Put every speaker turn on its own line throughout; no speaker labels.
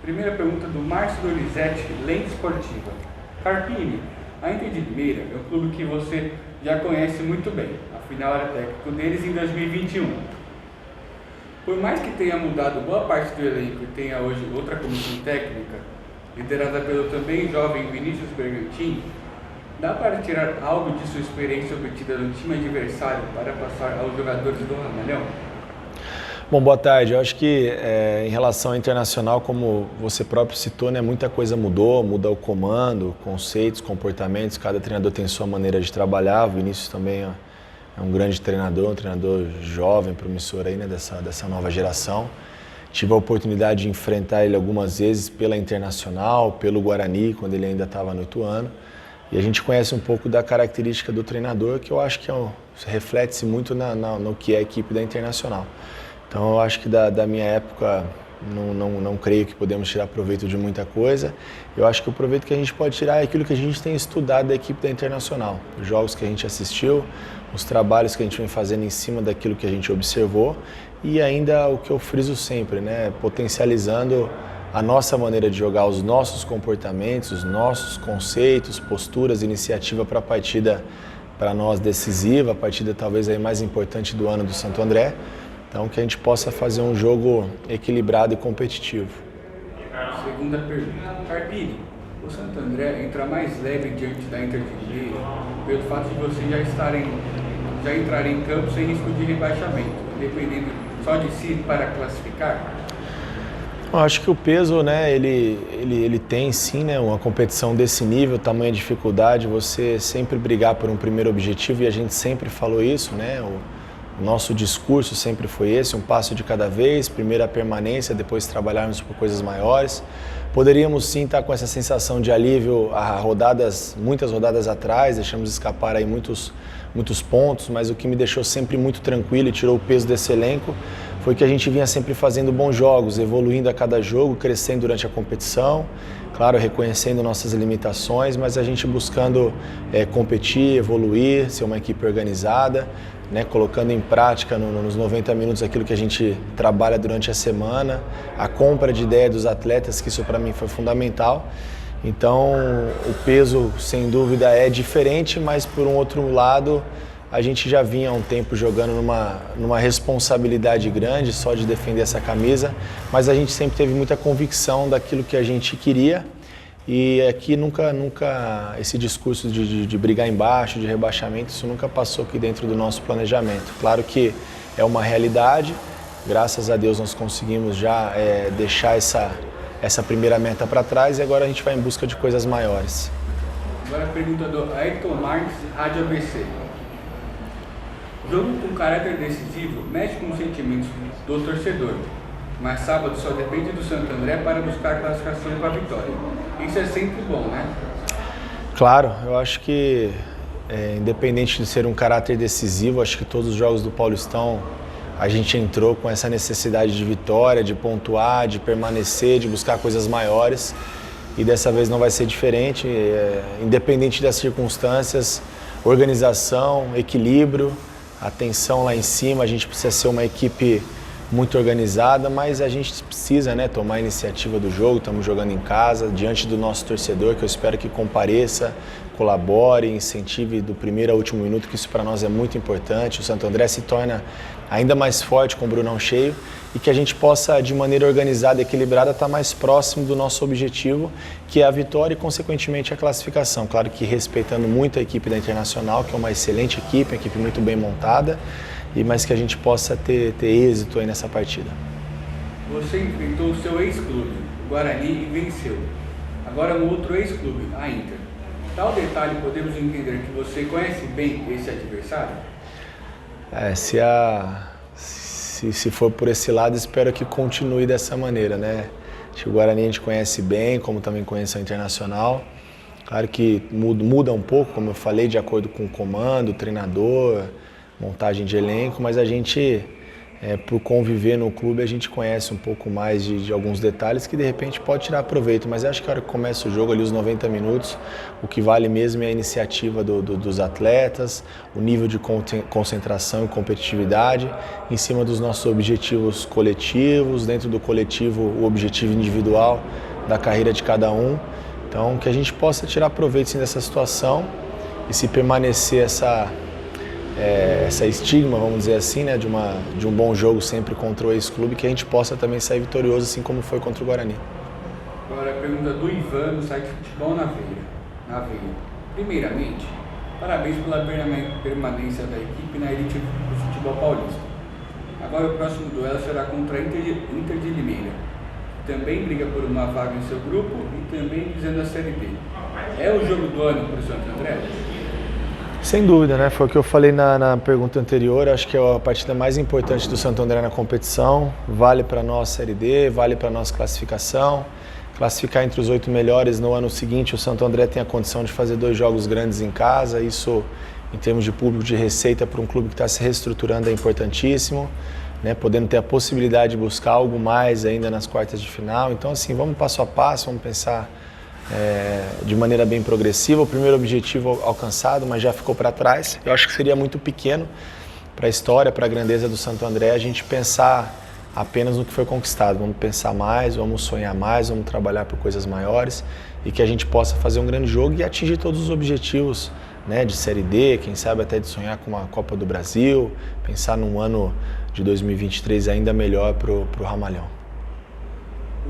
Primeira pergunta do Márcio Donizete, Lente Esportiva. Carpini, a Inter de Limeira é um clube que você já conhece muito bem, afinal era técnico deles em 2021. Por mais que tenha mudado boa parte do elenco e tenha hoje outra comissão técnica, liderada pelo também jovem Vinícius Bergantin, dá para tirar algo de sua experiência obtida no time adversário para passar aos jogadores do Ramalhão?
Bom, boa tarde. Eu acho que em relação ao internacional, como você próprio citou, né, muita coisa mudou, muda o comando, conceitos, comportamentos, cada treinador tem sua maneira de trabalhar. O Vinícius também é um grande treinador, um treinador jovem, promissor aí, né, dessa nova geração. Tive a oportunidade de enfrentar ele algumas vezes pela Internacional, pelo Guarani, quando ele ainda estava no Ituano. E a gente conhece um pouco da característica do treinador, que eu acho que reflete-se muito no que é a equipe da Internacional. Então eu acho que da minha época não creio que podemos tirar proveito de muita coisa. Eu acho que o proveito que a gente pode tirar é aquilo que a gente tem estudado da equipe da Internacional. Os jogos que a gente assistiu, os trabalhos que a gente vem fazendo em cima daquilo que a gente observou e ainda o que eu friso sempre, né? Potencializando a nossa maneira de jogar, os nossos comportamentos, os nossos conceitos, posturas, iniciativa para a partida, para nós decisiva, a partida talvez aí mais importante do ano do Santo André. Então, que a gente possa fazer um jogo equilibrado e competitivo.
Segunda pergunta. Carpini, o Santo André entra mais leve diante da Inter de Limeira pelo fato de vocês já entrarem em campo sem risco de rebaixamento, dependendo só de si para classificar?
Eu acho que o peso, né, ele tem sim, né, uma competição desse nível, tamanha dificuldade, você sempre brigar por um primeiro objetivo e a gente sempre falou isso, né? O nosso discurso sempre foi esse, um passo de cada vez, primeiro a permanência, depois trabalharmos por coisas maiores. Poderíamos sim estar com essa sensação de alívio a muitas rodadas atrás, deixamos escapar aí muitos pontos, mas o que me deixou sempre muito tranquilo e tirou o peso desse elenco foi que a gente vinha sempre fazendo bons jogos, evoluindo a cada jogo, crescendo durante a competição, claro, reconhecendo nossas limitações, mas a gente buscando competir, evoluir, ser uma equipe organizada, né, colocando em prática nos 90 minutos aquilo que a gente trabalha durante a semana, a compra de ideia dos atletas, que isso para mim foi fundamental. Então, o peso, sem dúvida, é diferente, mas por um outro lado, a gente já vinha há um tempo jogando numa responsabilidade grande só de defender essa camisa, mas a gente sempre teve muita convicção daquilo que a gente queria. E aqui nunca esse discurso de brigar embaixo, de rebaixamento, isso nunca passou aqui dentro do nosso planejamento. Claro que é uma realidade, graças a Deus nós conseguimos já deixar essa primeira meta para trás e agora a gente vai em busca de coisas maiores.
Agora a pergunta do Ayrton Marques, Rádio ABC. Jogo com caráter decisivo mexe com os sentimentos do torcedor, mas sábado só depende do Santo André para buscar a classificação com a vitória. Isso é sempre bom, né?
Claro, eu acho que independente de ser um caráter decisivo, acho que todos os jogos do Paulistão a gente entrou com essa necessidade de vitória, de pontuar, de permanecer, de buscar coisas maiores e dessa vez não vai ser diferente, independente das circunstâncias, organização, equilíbrio, atenção lá em cima, a gente precisa ser uma equipe muito organizada, mas a gente precisa, né, tomar a iniciativa do jogo, estamos jogando em casa, diante do nosso torcedor, que eu espero que compareça, colabore, incentive do primeiro ao último minuto, que isso para nós é muito importante. O Santo André se torna ainda mais forte com o Brunão cheio e que a gente possa, de maneira organizada e equilibrada, estar mais próximo do nosso objetivo, que é a vitória e, consequentemente, a classificação. Claro que respeitando muito a equipe da Internacional, que é uma excelente equipe, uma equipe muito bem montada, mas que a gente possa ter êxito aí nessa partida.
Você enfrentou o seu ex-clube, o Guarani, e venceu. Agora um outro ex-clube, a Inter. Tal detalhe podemos entender que você conhece bem esse adversário?
Se for por esse lado, espero que continue dessa maneira, né? Acho que o Guarani a gente conhece bem, como também conhece a Internacional. Claro que muda um pouco, como eu falei, de acordo com o comando, o treinador, montagem de elenco, mas a gente por conviver no clube, a gente conhece um pouco mais de alguns detalhes que de repente pode tirar proveito, mas eu acho que a hora que começa o jogo, ali os 90 minutos, o que vale mesmo é a iniciativa dos atletas, o nível de concentração e competitividade, em cima dos nossos objetivos coletivos, dentro do coletivo o objetivo individual da carreira de cada um. Então, que a gente possa tirar proveito sim, dessa situação e se permanecer essa estigma, vamos dizer assim, né, de um bom jogo sempre contra o ex-clube, que a gente possa também sair vitorioso, assim como foi contra o Guarani.
Agora a pergunta do Ivan, no site Futebol na Veia. Primeiramente, parabéns pela permanência da equipe na elite do futebol paulista. Agora o próximo duelo será contra a Inter de Limeira, que também briga por uma vaga em seu grupo e também visando a Série B. É o jogo do ano para o Santo André?
Sem dúvida, né? Foi o que eu falei na pergunta anterior, acho que é a partida mais importante do Santo André na competição, vale para nós Série D, vale para nós classificação, classificar entre os 8 melhores no ano seguinte, o Santo André tem a condição de fazer 2 jogos grandes em casa, isso em termos de público, de receita para um clube que está se reestruturando é importantíssimo, né? Podendo ter a possibilidade de buscar algo mais ainda nas quartas de final, então assim, vamos passo a passo, vamos pensar de maneira bem progressiva, o primeiro objetivo alcançado, mas já ficou para trás. Eu acho que seria muito pequeno para a história, para a grandeza do Santo André, a gente pensar apenas no que foi conquistado. Vamos pensar mais, vamos sonhar mais, vamos trabalhar por coisas maiores e que a gente possa fazer um grande jogo e atingir todos os objetivos, né, de Série D, quem sabe até de sonhar com uma Copa do Brasil, pensar num ano de 2023 ainda melhor para o Ramalhão.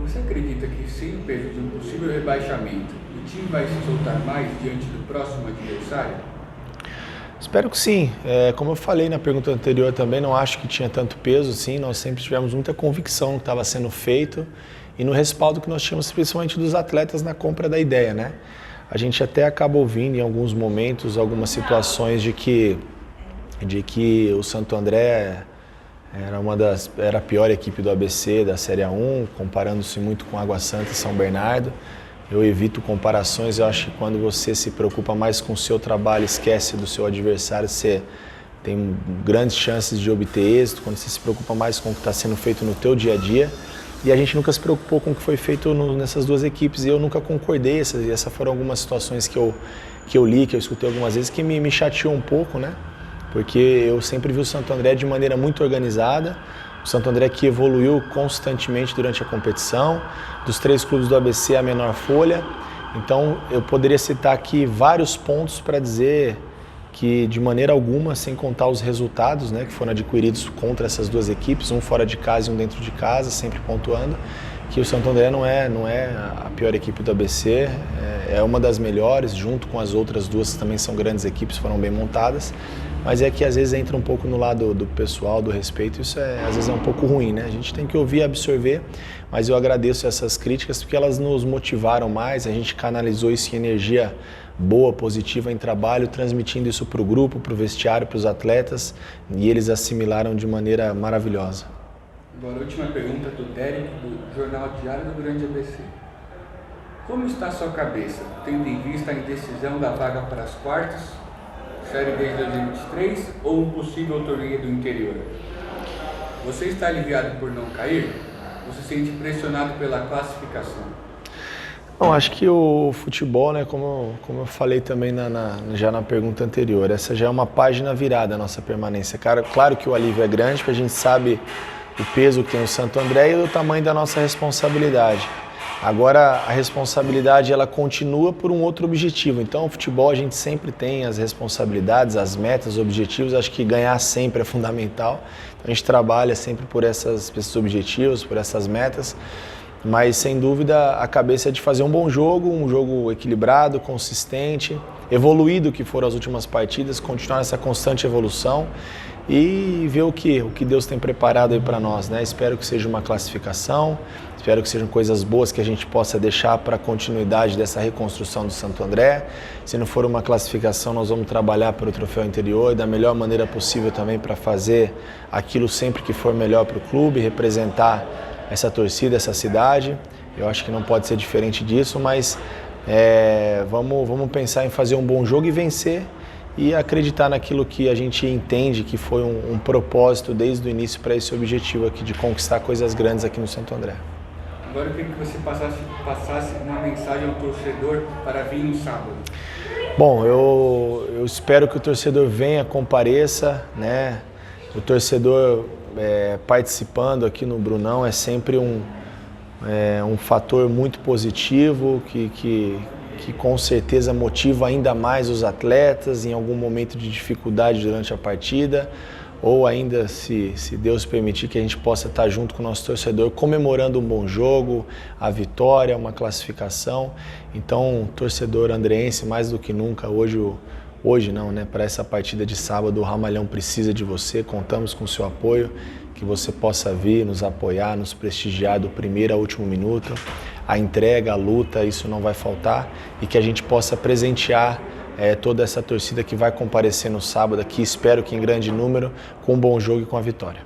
Você acredita que, sem o peso de um possível rebaixamento, o time vai se soltar mais diante do próximo adversário?
Espero que sim. Como eu falei na pergunta anterior também, não acho que tinha tanto peso, sim. Nós sempre tivemos muita convicção no que estava sendo feito e no respaldo que nós tínhamos, principalmente dos atletas, na compra da ideia, né? A gente até acaba ouvindo em alguns momentos, algumas situações de que o Santo André era a pior equipe do ABC, da Série A1, comparando-se muito com Água Santa e São Bernardo. Eu evito comparações, eu acho que quando você se preocupa mais com o seu trabalho, esquece do seu adversário, você tem grandes chances de obter êxito, quando você se preocupa mais com o que está sendo feito no teu dia a dia. E a gente nunca se preocupou com o que foi feito nessas 2 equipes e eu nunca concordei. Essas foram algumas situações que eu li, que eu escutei algumas vezes, que me chateou um pouco, né? Porque eu sempre vi o Santo André de maneira muito organizada, o Santo André que evoluiu constantemente durante a competição, dos 3 clubes do ABC a menor folha, então eu poderia citar aqui vários pontos para dizer que de maneira alguma, sem contar os resultados, né, que foram adquiridos contra essas 2 equipes, um fora de casa e um dentro de casa, sempre pontuando, que o Santo André não é a pior equipe do ABC, é uma das melhores, junto com as outras 2 que também são grandes equipes, foram bem montadas, mas é que às vezes entra um pouco no lado do pessoal, do respeito, isso às vezes é um pouco ruim, né? A gente tem que ouvir e absorver, mas eu agradeço essas críticas porque elas nos motivaram mais, a gente canalizou isso em energia boa, positiva em trabalho, transmitindo isso para o grupo, para o vestiário, para os atletas, e eles assimilaram de maneira maravilhosa.
Agora, a última pergunta do Derek, do Jornal Diário do Grande ABC. Como está a sua cabeça, tendo em vista a indecisão da vaga para as quartas, Série B de 2023 ou um possível torneio do interior? Você está aliviado por não cair? Ou se sente pressionado pela classificação?
Não, acho que o futebol, né, como eu falei também já na pergunta anterior, essa já é uma página virada a nossa permanência. Claro que o alívio é grande, porque a gente sabe o peso que tem o Santo André e o tamanho da nossa responsabilidade. Agora, a responsabilidade ela continua por um outro objetivo. Então, o futebol a gente sempre tem as responsabilidades, as metas, os objetivos. Acho que ganhar sempre é fundamental. Então, a gente trabalha sempre por esses objetivos, por essas metas. Mas, sem dúvida, a cabeça é de fazer um bom jogo, um jogo equilibrado, consistente, evoluído que foram as últimas partidas, continuar essa constante evolução e ver o que Deus tem preparado aí para nós, né? Espero que seja uma classificação, espero que sejam coisas boas que a gente possa deixar para a continuidade dessa reconstrução do Santo André. Se não for uma classificação, nós vamos trabalhar para o troféu interior da melhor maneira possível também para fazer aquilo sempre que for melhor para o clube, representar essa torcida, essa cidade. Eu acho que não pode ser diferente disso, mas vamos pensar em fazer um bom jogo e vencer e acreditar naquilo que a gente entende que foi um propósito desde o início para esse objetivo aqui de conquistar coisas grandes aqui no Santo André.
Agora eu queria que você passasse uma mensagem ao torcedor para vir no sábado.
Bom, eu espero que o torcedor venha, compareça, né? O torcedor participando aqui no Brunão é sempre um fator muito positivo que com certeza motiva ainda mais os atletas em algum momento de dificuldade durante a partida, ou ainda, se Deus permitir, que a gente possa estar junto com o nosso torcedor comemorando um bom jogo, a vitória, uma classificação. Então, torcedor andreense, mais do que nunca, hoje não, né? Para essa partida de sábado, o Ramalhão precisa de você, contamos com o seu apoio, que você possa vir, nos apoiar, nos prestigiar do primeiro ao último minuto. A entrega, a luta, isso não vai faltar, e que a gente possa presentear toda essa torcida que vai comparecer no sábado aqui, espero que em grande número, com um bom jogo e com a vitória.